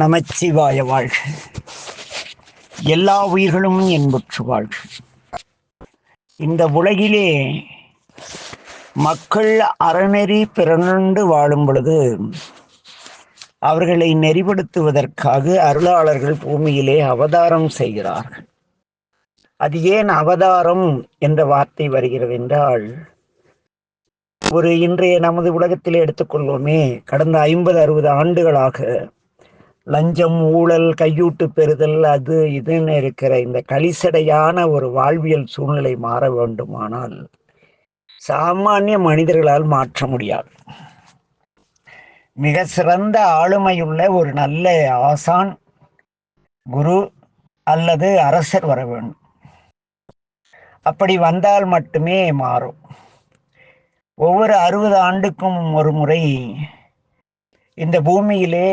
நமச்சிவாய வாழ்க. எல்லா உயிர்களும் என்புற்று வாழ்க. இந்த உலகிலே மக்கள் அறநெறி பிறந்து வாழும் பொழுது அவர்களை நெறிப்படுத்துவதற்காக அருளாளர்கள் பூமியிலே அவதாரம் செய்கிறார்கள். அது ஏன் அவதாரம் என்ற வார்த்தை வருகிறது என்றால், இன்றைய நமது உலகத்திலே எடுத்துக்கொள்வோமே, கடந்த 50-60 ஆண்டுகளாக லஞ்சம், ஊழல், கையூட்டு பெறுதல், அது இதுன்னு இருக்கிற இந்த கலிசடையான ஒரு வாழ்வியல் சூழ்நிலை மாற வேண்டுமானால் சாமானிய மனிதர்களால் மாற்ற முடியாது. மிக சிறந்த ஆளுமையுள்ள ஒரு நல்ல ஆசான், குரு அல்லது அரசர் வர வேண்டும். அப்படி வந்தால் மட்டுமே மாறும். ஒவ்வொரு 60 ஆண்டுக்கும் ஒரு முறை இந்த பூமியிலே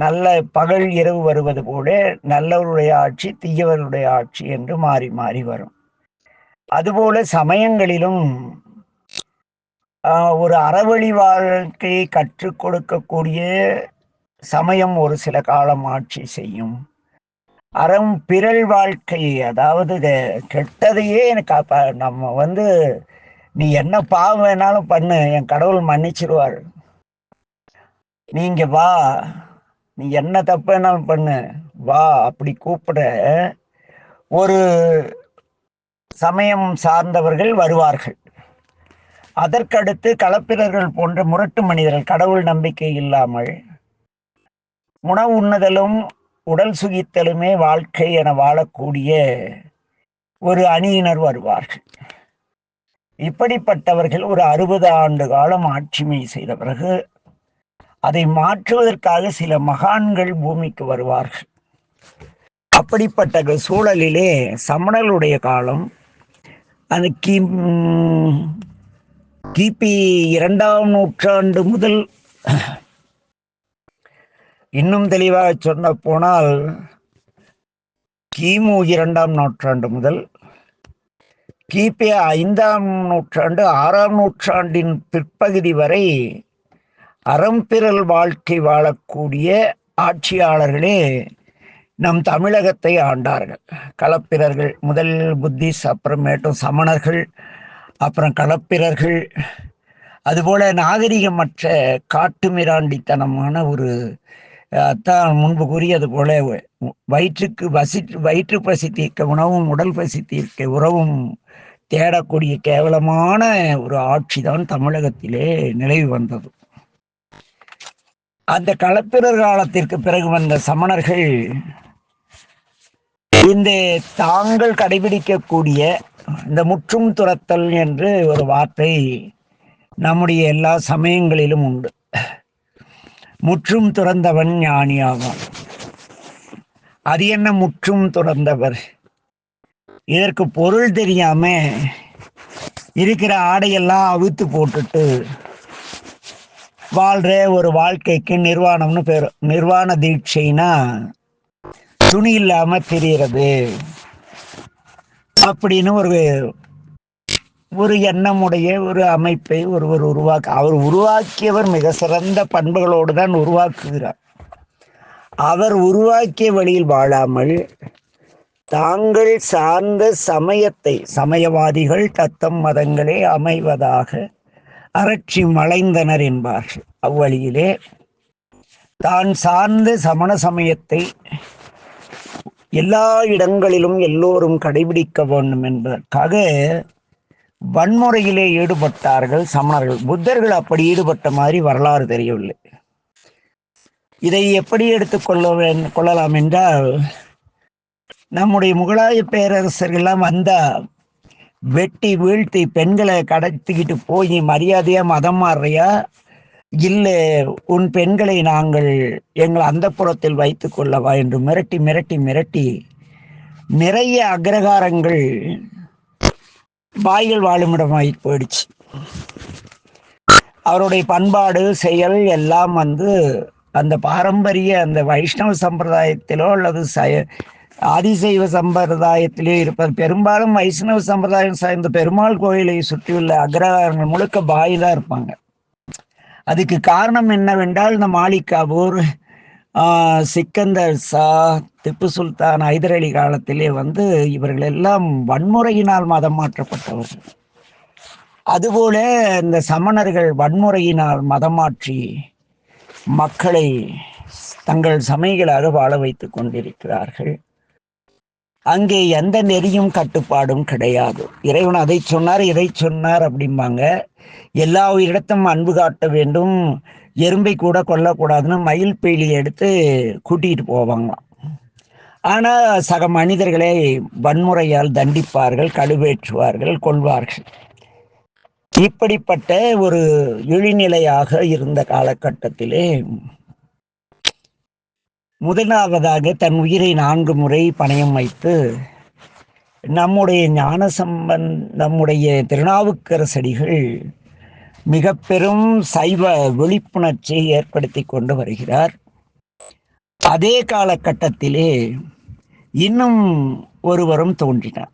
நல்ல பகல் இரவு வருவது போல நல்லவருடைய ஆட்சி, தீயவருடைய ஆட்சி என்று மாறி மாறி வரும். அதுபோல சமயங்களிலும் ஒரு அறவழி வாழ்க்கையை கற்றுக் கொடுக்கக்கூடிய சமயம் ஒரு சில காலம் ஆட்சி செய்யும். அறம் பிறல் வாழ்க்கை, அதாவது கெட்டதையே எனக்கு நம்ம நீ என்ன பாவம் வேணாலும் பண்ணு, என் கடவுள் மன்னிச்சிருவார், நீங்க வா, நீ என்ன தப்பு வேணாலும் பண்ணு வா, அப்படி கூப்பிட ஒரு சமயம் சார்ந்தவர்கள் வருவார்கள். அதற்கடுத்து களப்பிரர்கள் போன்ற முரட்டு மனிதர்கள், கடவுள் நம்பிக்கை இல்லாமல் உணவு உண்ணுதலும் உடல் சுகித்தலுமே வாழ்க்கை என வாழக்கூடிய ஒரு அணியினர் வருவார்கள். இப்படிப்பட்டவர்கள் ஒரு 60 ஆண்டு காலம் ஆட்சிமை செய்த பிறகு அதை மாற்றுவதற்காக சில மகான்கள் பூமிக்கு வருவார்கள். அப்படிப்பட்ட சூழலிலே சமணர்களுடைய காலம், அது கிபி 2ஆம் நூற்றாண்டு முதல், இன்னும் தெளிவாக சொன்ன போனால் கிமு 2ஆம் நூற்றாண்டு முதல் கிபி 5ஆம் நூற்றாண்டு 6ஆம் நூற்றாண்டின் பிற்பகுதி வரை அறம்பிறல் வாழ்க்கை வாழக்கூடிய ஆட்சியாளர்களே நம் தமிழகத்தை ஆண்டார்கள். களப்பிரர்கள், முதல் புத்திஸ், அப்புறமேட்டும் சமணர்கள், அப்புறம் களப்பிரர்கள், அதுபோல நாகரிகமற்ற காட்டுமிராண்டித்தனமான ஒரு தான் முன்பு கூறியது போல வயிற்று பசி தீர்க்க உணவும் உடல் பசி தீர்க்க உறவும் தேடக்கூடிய கேவலமான ஒரு ஆட்சி தான் தமிழகத்திலே நிலவி வந்தது. அந்த களப்பிரர் காலத்திற்கு பிறகு வந்த சமணர்கள் இந்த தாங்கள் கடைபிடிக்கக்கூடிய இந்த முற்றும் துறத்தல் என்று ஒரு வார்த்தை நம்முடைய எல்லா சமயங்களிலும் உண்டு. முற்றும் துறந்தவன் ஞானியாவான். அது என்ன முற்றும் துறந்தவர்? இதற்கு பொருள் தெரியாம இருக்கிற ஆடையெல்லாம் அவித்து போட்டுட்டு வாழ்ற ஒரு வாழ்க்கைக்கு நிர்வாணம்னு பேர். நிர்வாண தீட்சைனா துணி இல்லாம தெரிகிறது அப்படின்னு ஒரு எண்ணமுடைய ஒரு அமைப்பை ஒருவர் அவர் உருவாக்கியவர் மிக சிறந்த பண்புகளோடு தான் உருவாக்குகிறார். அவர் உருவாக்கிய வழியில் வாழாமல் தாங்கள் சார்ந்த சமயத்தை, சமயவாதிகள் தத்தம் மதங்களே அமைவதாக அரட்சி மலைந்தனர் என்பார்கள். அவ்வழியிலே தான் சார்ந்த சமண சமயத்தை எல்லா இடங்களிலும் எல்லோரும் கடைபிடிக்க வேண்டும் என்பதற்காக வன்முறையிலே ஈடுபட்டார்கள் சமணர்கள். புத்தர்கள் அப்படி ஈடுபட்ட மாதிரி வரலாறு தெரியவில்லை. இதை எப்படி கொள்ளலாம் என்றால், நம்முடைய முகலாய பேரரசர்கள்லாம் வந்தா வெட்டி வீழ்த்தி பெண்களை கடத்திக்கிட்டு போய் மரியாதையா மதம் மாறுறியா, இல்லை உன் பெண்களை நாங்கள் எங்கள் அந்தப்புறத்தில் வைத்துக் கொள்ளவா என்று மிரட்டி மிரட்டி மிரட்டி நிறைய அக்ரகாரங்கள் வாய்கள் வாழுமிடமாகி போயிடுச்சு. அவருடைய பண்பாடு செயல் எல்லாம் அந்த பாரம்பரிய அந்த வைஷ்ணவ சம்பிரதாயத்திலோ அல்லது ஆதிசைவ சம்பிரதாயத்திலே இருப்பது. பெரும்பாலும் வைஷ்ணவ சம்பிரதாயம் சார்ந்த பெருமாள் கோயிலை சுற்றியுள்ள அக்ரகாரங்கள் முழுக்க பாய் தான் இருப்பாங்க. அதுக்கு காரணம் என்னவென்றால், இந்த மாளிகாபூர், சிக்கந்தர் ஷா, திப்பு சுல்தான், ஹைதர் அலி காலத்திலே இவர்கள் எல்லாம் வன்முறையினால் மதம் மாற்றப்பட்டவர்கள். அதுபோல இந்த சமணர்கள் வன்முறையினால் மதம் மாற்றி மக்களை தங்கள் சமயங்களாக வாழ வைத்துக் கொண்டிருக்கிறார்கள். அங்கே எந்த நெறியும் கட்டுப்பாடும் கிடையாது. இறைவன் அதை சொன்னார் இதை சொன்னார் அப்படிம்பாங்க. எல்லா உயிரிடத்தும் அன்பு காட்ட வேண்டும், எறும்பை கூட கொல்லக்கூடாதுன்னு மயில் பீலியை எடுத்து கூட்டிகிட்டு போவாங்களாம். ஆனால் சக மனிதர்களை வன்முறையால் தண்டிப்பார்கள், கழுவேற்றுவார்கள், கொள்வார்கள். இப்படிப்பட்ட ஒரு இழிநிலையாக இருந்த காலகட்டத்திலே முதலாவதாக தன் உயிரை 4 முறை பணயம் வைத்து நம்முடைய நம்முடைய திருநாவுக்கரசடிகள் மிக பெரும் சைவ விழிப்புணர்ச்சியை ஏற்படுத்தி கொண்டு வருகிறார். அதே காலகட்டத்திலே இன்னும் ஒருவரும் தோன்றினார்.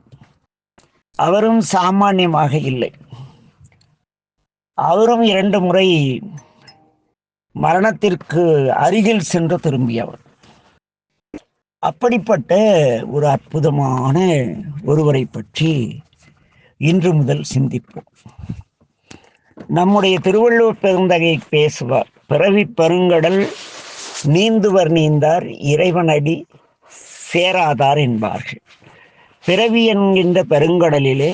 அவரும் சாமானியமாக இல்லை. அவரும் 2 முறை மரணத்திற்கு அருகில் சென்று திரும்பியவர். அப்படிப்பட்ட ஒரு அற்புதமான ஒருவரை பற்றி இன்று முதல் சிந்திப்போம். நம்முடைய திருவள்ளுவர் பெருந்தகை பேசுவார், பிறவி பெருங்கடல் நீந்துவர் நீந்தார் இறைவனடி சேராதார் என்பார்கள். பிறவி என்கின்ற பெருங்கடலிலே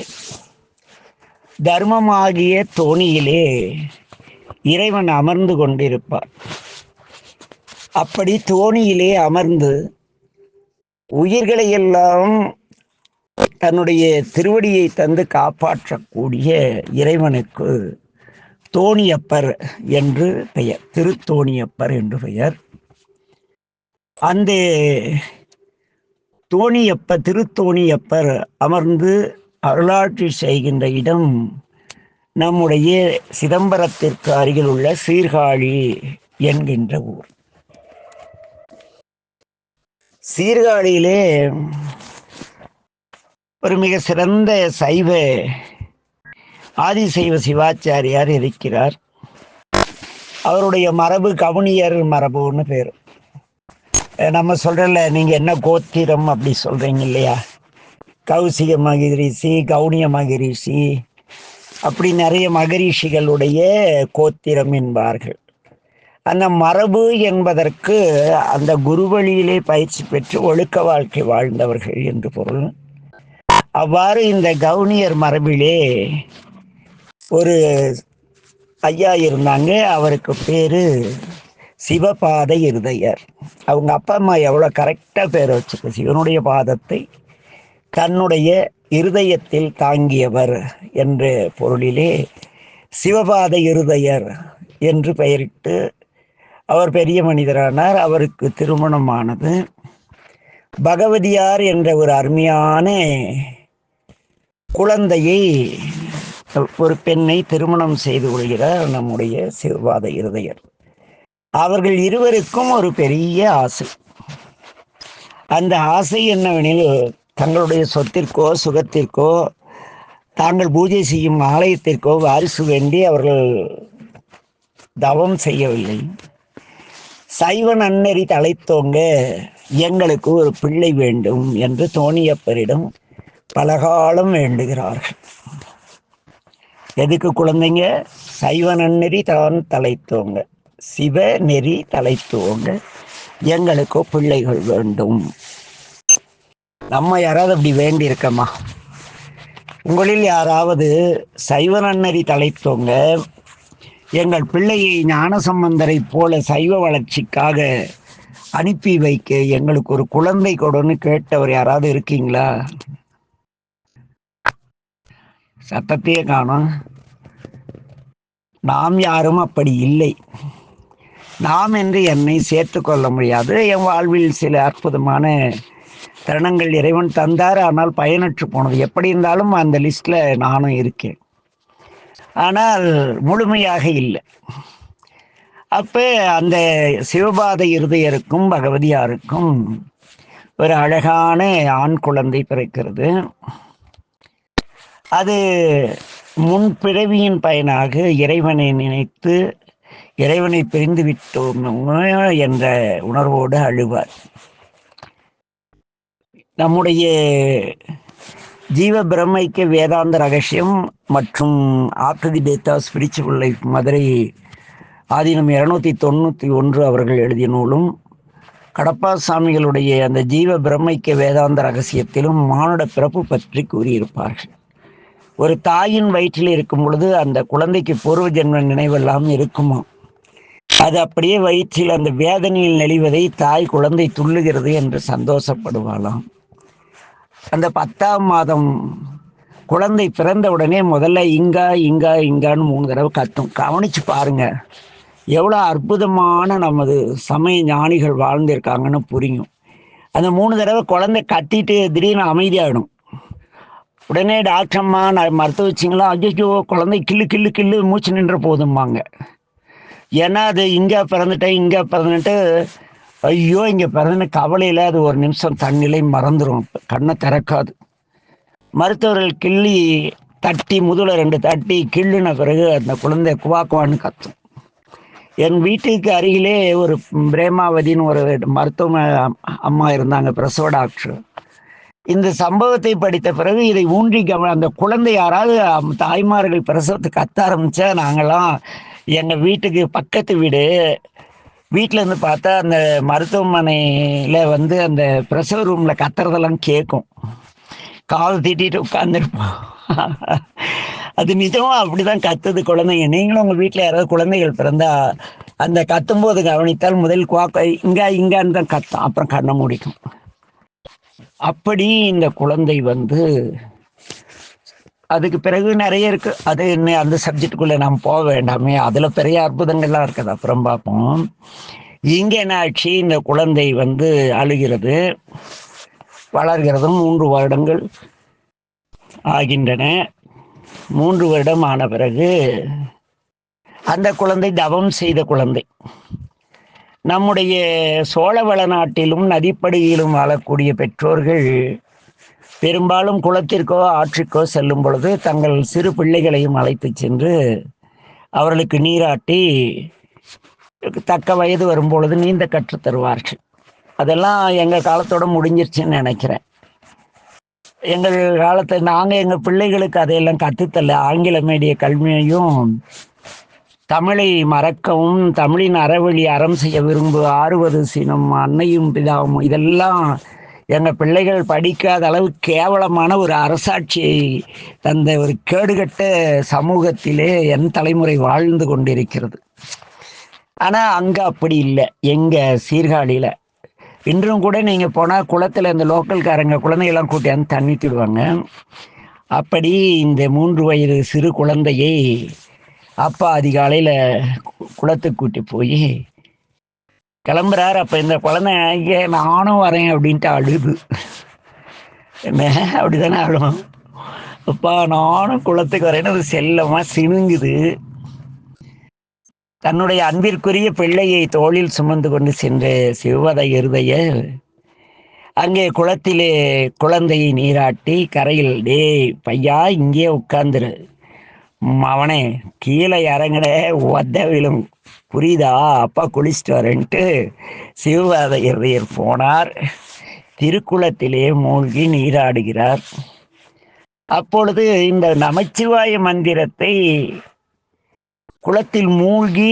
தர்மமாகிய தோணியிலே இறைவன் அமர்ந்து கொண்டிருப்பார். அப்படி தோணியிலே அமர்ந்து உயிர்களை எல்லாம் தன்னுடைய திருவடியை தந்து காப்பாற்றக்கூடிய இறைவனுக்கு தோணியப்பர் என்று பெயர், திருத்தோணியப்பர் என்று பெயர். அந்த திருத்தோணியப்பர் அமர்ந்து அருளாட்சி செய்கின்ற இடம் நம்முடைய சிதம்பரத்திற்கு அருகில் உள்ள சீர்காழி என்கின்ற ஊர். சீர்காழியிலே ஒரு மிக சிறந்த சைவ ஆதிசைவ சிவாச்சாரியார் இருக்கிறார். அவருடைய மரபு கவுனியர் மரபுன்னு பேர். நம்ம சொல்றல, நீங்க என்ன கோத்திரம் அப்படி சொல்றீங்க இல்லையா, கௌசிக மகரிஷி, கவுனிய மகரிஷி, அப்படி நிறைய மகரிஷிகளுடைய கோத்திரம் என்பார்கள். அந்த மரபு என்பதற்கு அந்த குருவழியிலே பயிற்சி பெற்று ஒழுக்க வாழ்க்கை வாழ்ந்தவர்கள் என்று பொருள். அவ்வாறு இந்த கவுனியர் மரபிலே ஒரு ஐயா இருந்தாங்க. அவருக்கு பேரு சிவபாத இருதயர். அவங்க அப்பா அம்மா எவ்வளோ கரெக்டாக பேர் வச்சுக்க, சிவனுடைய பாதத்தை தன்னுடைய இருதயத்தில் தாங்கியவர் என்ற பொருளிலே சிவபாத இருதயர் என்று பெயரிட்டு அவர் பெரிய மனிதரானார். அவருக்கு திருமணமானது. பகவதியார் என்ற ஒரு அருமையான குழந்தையை, ஒரு பெண்ணை திருமணம் செய்து கொள்கிறார் நம்முடைய சிவபாத இருதயர். அவர்கள் இருவருக்கும் ஒரு பெரிய ஆசை. அந்த ஆசை என்னவெனில், தங்களுடைய சொத்திற்கோ சுகத்திற்கோ தாங்கள் பூஜை செய்யும் ஆலயத்திற்கோ வாரிசு வேண்டி அவர்கள் தவம் செய்யவில்லை. சைவ நன்னெறி தலைத்தோங்க, எங்களுக்கு ஒரு பிள்ளை வேண்டும் என்று தோணியப்பரிடம் பலகாலம் வேண்டுகிறார்கள். எதுக்கு குழந்தைங்க? சைவ நன்னெறி தான் தலைத்தோங்க, சிவ நெறி தலைத்தோங்க, எங்களுக்கு பிள்ளைகள் வேண்டும். நம்ம யாராவது அப்படி வேண்டி இருக்கமா? உங்களில் யாராவது சைவ நன்னெறி தலைத்தோங்க, எங்கள் பிள்ளையை ஞானசம்பந்தரை போல சைவ வளர்ச்சிக்காக அனுப்பி வைக்க எங்களுக்கு ஒரு குழந்தை கொடுன்னு கேட்டவர் யாராவது இருக்கீங்களா? சத்தத்தையே காணோம். நாம் யாரும் அப்படி இல்லை. நாம் என்று என்னை சேர்த்து கொள்ள முடியாது. என் வாழ்வில் சில அற்புதமான தருணங்கள் இறைவன் தந்தார், ஆனால் பயனற்று போனது. எப்படி இருந்தாலும் அந்த லிஸ்ட்ல நானும் இருக்கேன், ஆனால் முழுமையாக இல்லை. அப்போ அந்த சிவபாத இருதயருக்கும் பகவதியாருக்கும் ஒரு அழகான ஆண் குழந்தை பிறக்கிறது. அது முன்பிறவியின் பயனாக இறைவனை நினைத்து இறைவனை பிரிந்து விட்டோம் என்ற உணர்வோடு அழுவார். நம்முடைய ஜீவ பிரம்மைக்கு வேதாந்த ரகசியம் மற்றும் after the death of spiritual life Madurai Adheenam 291 அவர்கள் எழுதிய நூலும், கடப்பா சாமிகளுடைய அந்த ஜீவ பிரம்மைக்கு வேதாந்த ரகசியத்திலும் மானுட பிறப்பு பற்றி கூறியிருப்பார்கள். ஒரு தாயின் வயிற்றில் இருக்கும் பொழுது அந்த குழந்தைக்கு பூர்வ ஜென்ம நினைவெல்லாம் இருக்குமா? அது அப்படியே வயிற்றில் அந்த வேதனையில் நெளிவதை தாய் குழந்தை துள்ளுகிறது என்று சந்தோஷப்படுவாளாம். அந்த 10ஆம் மாதம் குழந்தை பிறந்த உடனே முதல்ல இங்கா இங்கா இங்கான்னு 3 தடவை கத்தும். கவனிச்சு பாருங்க, எவ்வளோ அற்புதமான நமது சமய ஞானிகள் வாழ்ந்திருக்காங்கன்னு புரியும். அந்த 3 தடவை குழந்தை கத்திட்டு திடீர்னு அமைதியாகிடும். உடனே டாக்டர் அம்மா மருத்துவ வச்சிங்களா, ஐயோ குழந்தை கில்லு கில்லு கில்லு மூச்சு நின்ற போதும்பாங்க. ஏன்னா அது இங்கே பிறந்துட்டேன் இங்கே பிறந்துட்டு ஐயோ இங்கே பிறந்துன்னு கவலையில் அது ஒரு நிமிஷம் தன்னிலை மறந்துடும், கண்ணை திறக்காது. மருத்துவர்கள் கிள்ளி தட்டி முதுகில் 2 தட்டி கிள்ளுன பிறகு அந்த குழந்தை குவாக்குவான்னு கத்தும். என் வீட்டுக்கு அருகிலே ஒரு பிரேமாவதின்னு ஒரு மருத்துவ அம்மா இருந்தாங்க, பிரசவ டாக்டர். இந்த சம்பவத்தை படித்த பிறகு இதை ஊன்றி அந்த குழந்தை யாராவது தாய்மார்கள் பிரசவத்துக்கு கத்த ஆரம்பித்தா, நாங்கள்லாம் எங்கள் வீட்டுக்கு பக்கத்து வீட்டிலேருந்து பார்த்தா அந்த மருத்துவமனையில் அந்த பிரசவ ரூமில் கத்துறதெல்லாம் கேட்கும். கால் தீட்டிட்டு உட்காந்துருப்போம். அது நிஜமா அப்படிதான் கத்துது குழந்தைங்க. நீங்களும் உங்கள் வீட்டில் யாராவது குழந்தைகள் பிறந்தா அந்த கத்தும்போது கவனித்தால் முதல் இங்கா இங்கான்னு தான் கத்தும், அப்புறம் கண்ணை மூடிக்கும். அப்படி இந்த குழந்தை அதுக்கு பிறகு நிறைய இருக்கு. அது என்ன, அந்த சப்ஜெக்டுக்குள்ள நாம் போக வேண்டாமே, அதுல பெரிய அற்புதங்கள்லாம் இருக்குது, அப்புறம் பார்ப்போம். இங்க என்ன ஆச்சு, இந்த குழந்தை அழுகிறது, வளர்கிறதும் 3 வருடங்கள் ஆகின்றன. 3 வருடம் ஆன பிறகு அந்த குழந்தை தவம் செய்த குழந்தை. நம்முடைய சோழவள நாட்டிலும் நதிப்படுகையிலும் வாழக்கூடிய பெற்றோர்கள் பெரும்பாலும் குளத்திற்கோ ஆற்றுக்கோ செல்லும் பொழுது தங்கள் சிறு பிள்ளைகளையும் அழைத்து சென்று அவர்களுக்கு நீராட்டி தக்க வயது வரும்பொழுது நீந்த கற்று தருவார்கள். அதெல்லாம் எங்கள் காலத்தோட முடிஞ்சிருச்சுன்னு நினைக்கிறேன். எங்கள் காலத்தில் நாங்கள் எங்கள் பிள்ளைகளுக்கு அதையெல்லாம் கற்றுத்தரல. ஆங்கில மீடிய கல்வியையும் தமிழை மறக்கவும் தமிழின் அறவழி அறம் செய்ய விரும்பு ஆறுவது சினம் அன்னையும் பிதாவும் இதெல்லாம் எங்கள் பிள்ளைகள் படிக்காத அளவு கேவலமான ஒரு அரசாட்சியை தந்த ஒரு கேடுகட்ட சமூகத்திலே என் தலைமுறை வாழ்ந்து கொண்டிருக்கிறது. ஆனால் அங்கே அப்படி இல்லை. எங்கள் சீர்காழியில் இன்றும் கூட நீங்கள் போனால் குளத்தில் இந்த லோக்கல்காரங்க குழந்தைகள்லாம் கூட்டியாந்து தண்ணித்திடுவாங்க. அப்படி இந்த 3 வயது சிறு குழந்தையை அப்பா அதிகாலையில் குளத்துக்கு கூட்டி போய் கிளம்புறாரு. அப்போ இந்த குழந்தை நானும் வரேன் அப்படின்ட்டு அழுது. என்ன அப்படிதானே அழும்? அப்பா நானும் குளத்துக்கு வரேன்னு அது செல்லமாக சினுங்குது. தன்னுடைய அன்பிற்குரிய பிள்ளையை தோளில் சுமந்து கொண்டு சென்ற சிவத இருதய அங்கே குளத்திலே குழந்தையை நீராட்டி கரையில், டே பையா இங்கே உட்கார்ந்துரு, அவனே கீழே இறங்கட ஒத்த விழும், புரியுதா, அப்பா குளிச்சுட்டு வரேன்ட்டு சிவபாத இருதயர் போனார். திருக்குளத்திலே மூழ்கி நீராடுகிறார். அப்பொழுது இந்த நமச்சிவாய மந்திரத்தை குளத்தில் மூழ்கி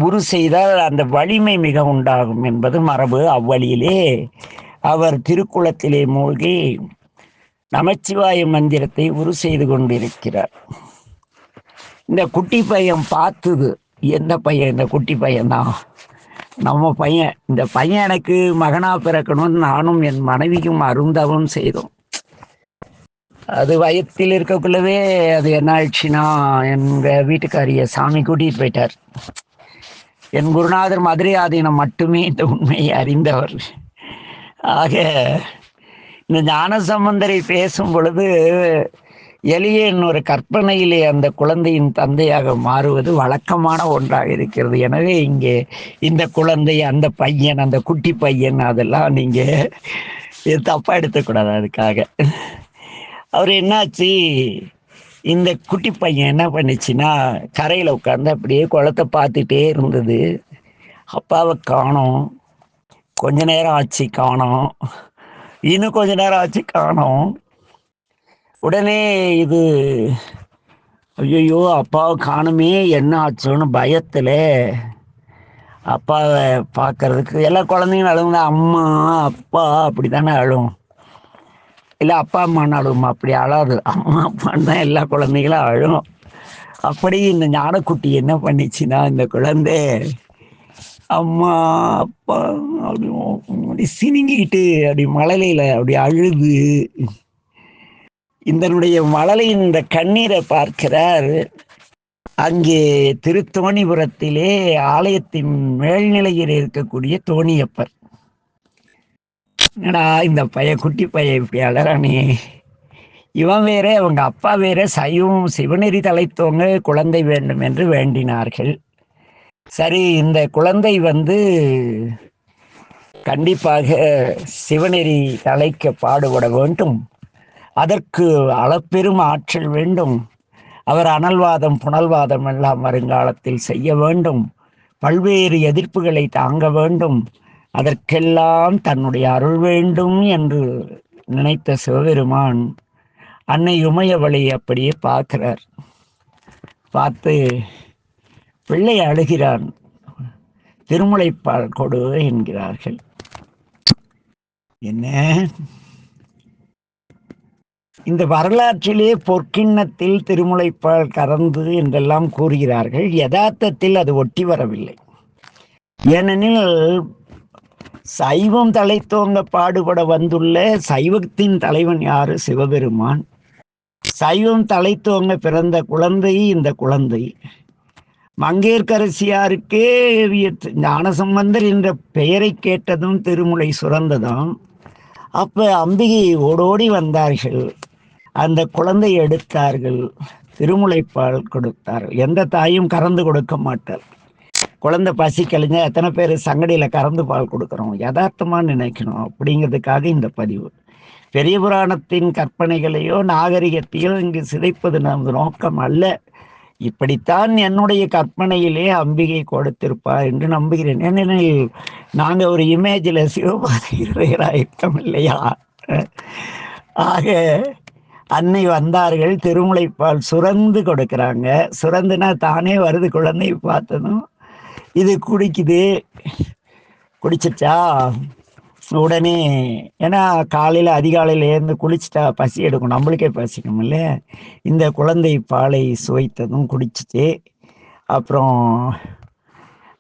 உரு செய்தால் அந்த வலிமை மிக உண்டாகும் என்பது மரபு. அவ்வழியிலே அவர் திருக்குளத்திலே மூழ்கி நமச்சிவாய மந்திரத்தை உரு செய்து கொண்டிருக்கிறார். இந்த குட்டி பையன் பார்த்தது, எந்த பையன்? இந்த குட்டி பையன் தான் நம்ம பையன். இந்த பையன் எனக்கு மகனா பிறக்கணும்னு நானும் என் மனைவிக்கும் அருந்தவம் செய்தோம். அது வயத்தில் இருக்கக்குள்ளவே அது என்ன ஆயிடுச்சுன்னா, எங்கள் வீட்டுக்காரிய சாமி கூட்டிகிட்டு போயிட்டார். என் குருநாதர் மதுரை ஆதீனம் மட்டுமே இந்த உண்மையை அறிந்தவர். ஆக இந்த ஞானசம்பந்தரை பேசும் பொழுது எளியன் ஒரு கற்பனையிலே அந்த குழந்தையின் தந்தையாக மாறுவது வழக்கமான ஒன்றாக இருக்கிறது. எனவே இங்கே இந்த குழந்தை, அந்த பையன், அந்த குட்டி பையன், அதெல்லாம் நீங்கள் தப்பாக எடுத்துக்கூடாது. அதுக்காக அவர் என்னாச்சு, இந்த குட்டி பையன் என்ன பண்ணுச்சுன்னா கரையில் உட்காந்து அப்படியே குளத்தை பார்த்துட்டே இருந்தது. அப்பாவை காணோம், கொஞ்ச நேரம் ஆச்சு காணோம், இன்னும் கொஞ்ச நேரம் ஆச்சு காணோம். உடனே இது ஐயோ அப்பாவை காணுமே என்ன ஆச்சோன்னு பயத்தில் அப்பாவை பார்க்கறதுக்கு எல்லா குழந்தைங்களும் அழுகுங்க, அம்மா அப்பா அப்படி தானே அழும், இல்லை அப்பா அம்மான்னு அழுகுமா? அப்படி அழாது, அம்மா அப்பான்னு தான் எல்லா குழந்தைகளும் அழும். அப்படி இந்த ஞானக்குட்டி என்ன பண்ணிச்சுன்னா இந்த குழந்தை அம்மா அப்பா அப்படி சினிங்கிக்கிட்டு அப்படி மழலையில அப்படி அழுது இதனுடைய மழலையின் இந்த கண்ணீரை பார்க்கிறார். அங்கே திருத்தோணிபுரத்திலே ஆலயத்தின் மேல்நிலையில் இருக்கக்கூடிய தோணியப்பர். என்னடா இந்த குட்டி பையன் இப்படி அழறானே, இவன் வேற அவங்க அப்பா வேற சைவம் சிவநெறி தலைத்தோங்க குழந்தை வேண்டும் என்று வேண்டினார்கள். சரி, இந்த குழந்தை கண்டிப்பாக சிவநெறி தலைக்க பாடுபட வேண்டும், அதற்கு அளப்பெரும் ஆற்றல் வேண்டும், அவர் அனல்வாதம் புனல்வாதம் எல்லாம் வருங்காலத்தில் செய்ய வேண்டும், பல்வேறு எதிர்ப்புகளை தாங்க வேண்டும், அதற்கெல்லாம் தன்னுடைய அருள் வேண்டும் என்று நினைத்த சிவபெருமான் அன்னை உமையவளை அப்படியே பார்க்கிறார். பார்த்து பிள்ளை அழுகிறான், திருமுலைப்பால் கொடு என்கிறார்கள். என்ன இந்த வரலாற்றிலே பொற்கிண்ணத்தில் திருமுலைப்பால் கறந்து என்றெல்லாம் கூறுகிறார்கள். யதார்த்தத்தில் அது ஒட்டி வரவில்லை. ஏனெனில் சைவம் தலைத்தோங்க பாடுபட வந்துள்ள சைவத்தின் தலைவன் யாரு? சிவபெருமான். சைவம் தலைத்தோங்க பிறந்த குழந்தை இந்த குழந்தை. மங்கையர்க்கரசியாருக்கே ஞானசம்பந்தர் என்ற பெயரை கேட்டதும் திருமுலை சுரந்ததும். அப்ப அம்பிகை ஓடோடி வந்தார்கள், அந்த குழந்தை எடுத்தார்கள், திருமுலைப்பால் கொடுத்தார்கள். எந்த தாயும் கறந்து கொடுக்க மாட்டார். குழந்தை பசி கழிஞ்சா எத்தனை பேர் சங்கடியில் கறந்து பால் கொடுக்குறோம், யதார்த்தமாக நினைக்கணும். அப்படிங்கிறதுக்காக இந்த பதிவு. பெரிய புராணத்தின் கற்பனைகளையோ நாகரிகத்தையோ இங்கு சிதைப்பது நமது நோக்கம் அல்ல. இப்படித்தான் என்னுடைய கற்பனையிலே அம்பிகை கொடுத்திருப்பா என்று நம்புகிறேன். ஏனெனில் நாங்கள் ஒரு இமேஜில் சிவபாதையராக இருக்கோம் இல்லையா? ஆக அன்னை வந்தார்கள், திருமுலைப்பால் சுரந்து கொடுக்குறாங்க. சுரந்துனா தானே வருது, குழந்தை பார்த்ததும் இது குடிக்குது. குடிச்சிச்சா உடனே, ஏன்னா காலையில் அதிகாலையில் ஏந்து குளிச்சுட்டா பசி எடுக்கும், நம்மளுக்கே பசிக்கும் இல்லை? இந்த குழந்தை பாலை சுவைத்ததும் குடிச்சிச்சு. அப்புறம்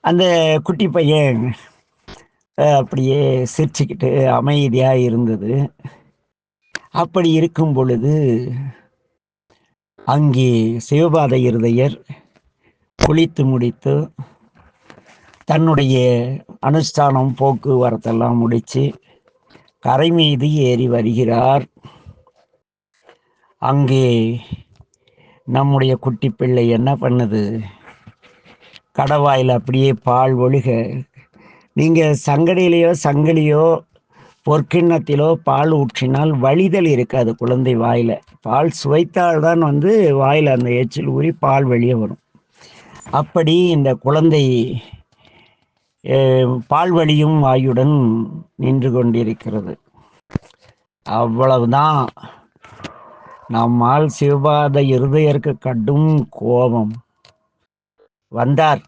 அந்த குட்டி பையன் அப்படியே சிரிச்சுக்கிட்டு அமைதியாக இருந்தது. அப்படி இருக்கும் பொழுது அங்கே சிவபாத இருதயர் குளித்து முடித்து தன்னுடைய அனுஷ்டானம் போக்குவரத்தெல்லாம் முடித்து கரை மீது ஏறி வருகிறார். அங்கே நம்முடைய குட்டி பிள்ளை என்ன பண்ணுது? கடவாயில் அப்படியே பால் ஒழுக. நீங்கள் சங்கடியிலையோ சங்கிலியோ பொற்கிண்ணத்திலோ பால் ஊற்றினால் வழிதல் இருக்காது குழந்தை வாயில். பால் சுவைத்தால்தான் வாயில் அந்த எச்சில் ஊறி பால் வெளியே வரும். அப்படி இந்த குழந்தை பால் வழியும் வாயுடன் நின்று கொண்டிருக்கிறது. அவ்வளவுதான். நம்மால் சிவபாத இருதயருக்கு கடும் கோபம். வந்தார்,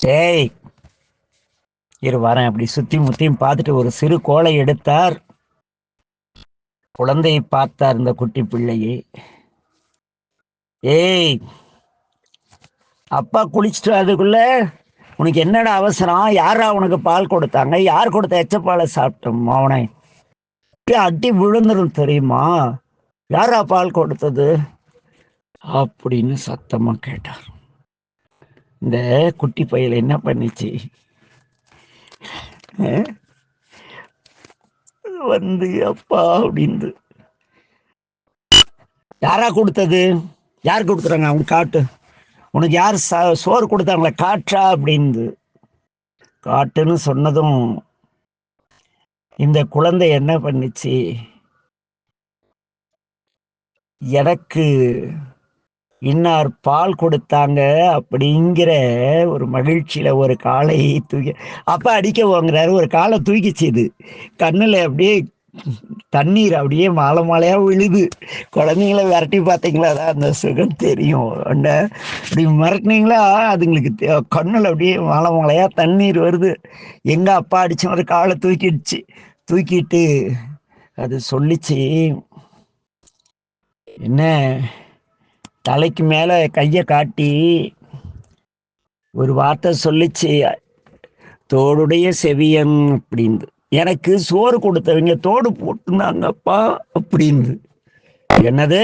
ஏய் இரு வரேன். அப்படி சுத்தி முத்தியும் பார்த்துட்டு ஒரு சிறு கோலை எடுத்தார். குழந்தையை பார்த்தார், இந்த குட்டி பிள்ளையை. ஏய் அப்பா குளிச்சுட்டு அதுக்குள்ள உனக்கு என்னடா அவசரம்? யாரா உனக்கு பால் கொடுத்தாங்க? யார் கொடுத்த எச்சப்பாலை சாப்பிட்டோம்? அவனை அட்டி விழுந்துரும் தெரியுமா? யாரா பால் கொடுத்தது அப்படின்னு சத்தமா கேட்டார். இந்த குட்டி பையல என்ன பண்ணிச்சு? அப்பா அப்படின்னு, யாரா கொடுத்தது? யார் கொடுக்குறாங்க? அவங்க காட்டு. உனக்கு யார் சோறு கொடுத்தாங்களா? காற்றா அப்படின்னு. காட்டுன்னு சொன்னதும் இந்த குழந்தை என்ன பண்ணிச்சு? எனக்கு இன்னார் பால் கொடுத்தாங்க அப்படிங்கிற ஒரு மகிழ்ச்சியில ஒரு காலை தூக்கி அப்பா அடிக்க வாங்குறாரு, ஒரு காலை தூக்கிச்சுது. கண்ணுல அப்படியே தண்ணீர் அப்படியே மாலை மாலையா விழுது. குழந்தைங்கள விரட்டி பார்த்தீங்களா, தான் அந்த சுகம் தெரியும். அப்படி மிரட்டினீங்களா அதுங்களுக்கு கண்ணுல அப்படியே மாலை மாலையா தண்ணீர் வருது. எங்க அப்பா அடிச்ச ஒரு காலை தூக்கிடுச்சு. தூக்கிட்டு அது சொல்லிச்சு, என்ன தலைக்கு மேல கைய காட்டி ஒரு வார்த்தை சொல்லிச்சு, தோடுடைய செவியன் அப்படின்னு. எனக்கு சோறு கொடுத்தவங்க தோடு போட்டுனாங்கப்பா அப்படின்னு. என்னது,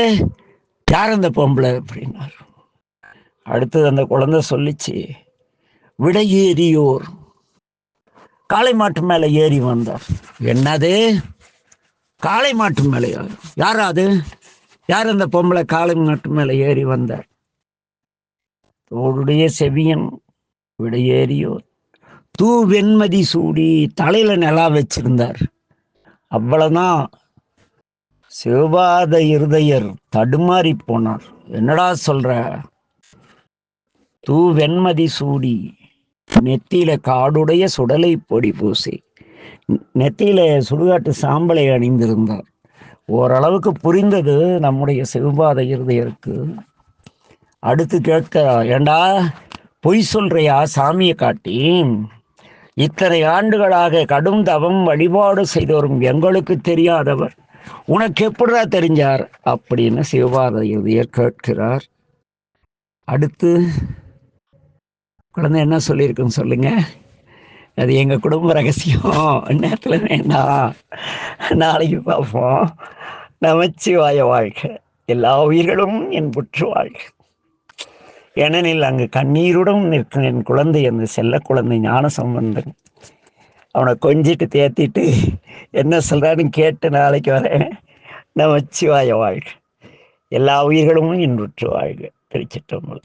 யார் அந்த பொம்பளை அப்படின்னாரு. அடுத்தது அந்த குழந்தை சொல்லிச்சு, விடையேறியோர் காளை மாட்டு மேல ஏறி வந்தார். என்னது, காளை மாட்டு மேல யாராது, யார் அந்த பொம்பளை காளை மாட்டு மேல ஏறி வந்தார்? தோடுடைய செவியன் விடையேறியோர் தூ வெண்மதி சூடி தலையில நிலா வச்சிருந்தார். அவ்வளவுதான். சிவபாத இருதயர் தடுமாறி போனார். என்னடா சொல்ற? தூ வெண்மதி சூடி நெத்தியில காடுடைய சுடலை பொடி பூசி நெத்தியில சுடுகாட்டு சாம்பலை அணிந்திருந்தார். ஓரளவுக்கு புரிந்தது நம்முடைய சிவபாத இருதயருக்கு. அடுத்து கேட்கிறா, ஏண்டா பொய் சொல்றியா சாமியை காட்டி? இத்தனை ஆண்டுகளாக கடும் தவம் வழிபாடு செய்தவரும் எங்களுக்கு தெரியாதவர் உனக்கு எப்படிடா தெரிஞ்சார் அப்படின்னு சிவபாத இருதயர் கேட்கிறார். அடுத்து குழந்தை என்ன சொல்லியிருக்குன்னு சொல்லுங்க. அது எங்க குடும்ப ரகசியம், நேரத்தில் வேண்டாம், நாளைக்கு பார்ப்போம். நமச்சிவாய வாழ்க. எல்லா உயிர்களும் என் புற்று வாழ்க. ஏனெனில் அங்கு கண்ணீருடன் நிற்கும் என் குழந்தை, அந்த செல்ல குழந்தை ஞான சம்பந்தன். அவனை கொஞ்சிட்டு தேத்திட்டு என்ன சொல்றான்னு கேட்டு நாளைக்கு வரேன். நமச்சிவாய வாழ்க. எல்லா உயிர்களும் இன்புற்று வாழ்க. திருச்சிற்றம்பலம்.